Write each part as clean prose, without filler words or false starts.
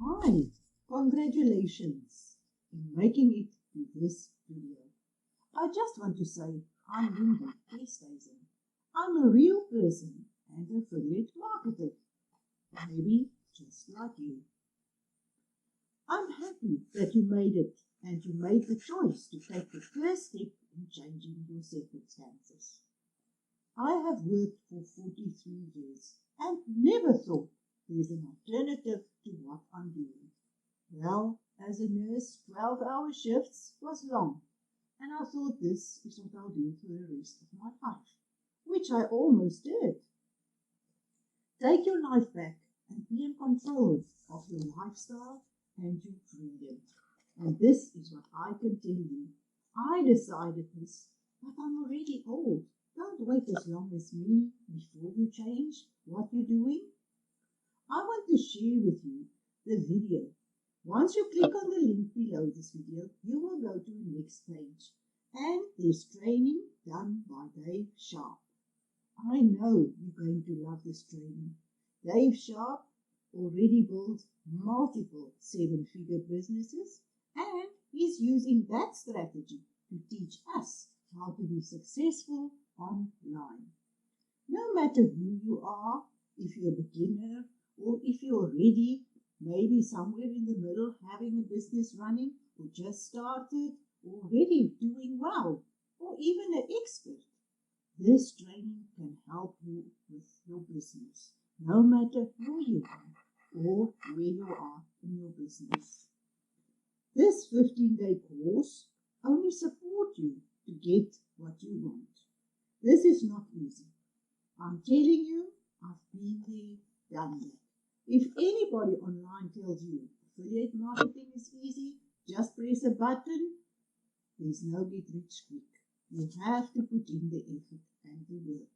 Hi, congratulations in making it to this video. I just want to say I'm Loendi. I'm a real person and affiliate marketer, maybe just like you. I'm happy that you made it and you made the choice to take the first step in changing your circumstances. I have worked for 43 years and never thought there's an alternative to what I'm doing. Well, as a nurse, 12-hour shifts was long, and I thought this is what I'll do for the rest of my life, which I almost did. Take your life back and be in control of your lifestyle and your freedom. And this is what I can tell you. I decided this, but I'm already old. Don't wait as long as me before you change what you're doing. I want to share with you the video. Once you click on the link below this video, you will go to the next page. And there's training done by Dave Sharp. I know you're going to love this training. Dave Sharp already built multiple seven-figure businesses, and he's using that strategy to teach us how to be successful online. No matter who you are, if you're a beginner or if you're already maybe somewhere in the middle having a business running, or just started, already doing well, or even an expert, this training can help you with your business, no matter who you are or where you are in your business. This 15-day course only supports you to get what you want. This is not easy. I'm telling you, I've been there, done that. If anybody online tells you affiliate marketing is easy, just press a button, there's no get rich quick. You have to put in the effort and the work.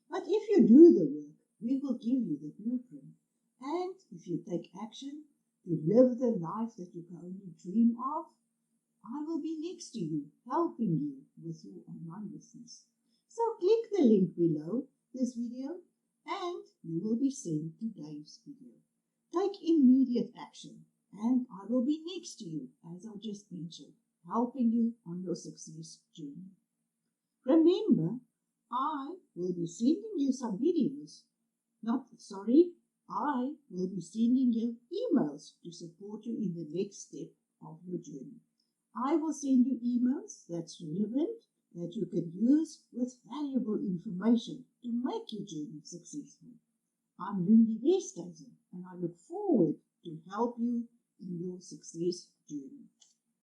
But if you do the work, we will give you the blueprint. And if you take action to live the life that you can only dream of, I will be next to you, helping you with your online business. So click the link below this video and you will be sent to Dave's video. Take immediate action and I will be next to you, as I just mentioned, helping you on your success journey. Remember, I will be sending you some videos. I will be sending you emails to support you in the next step of your journey. I will send you emails that's relevant, that you can use with valuable information to make your journey successful. I'm Loendi, and I look forward to help you in your success journey.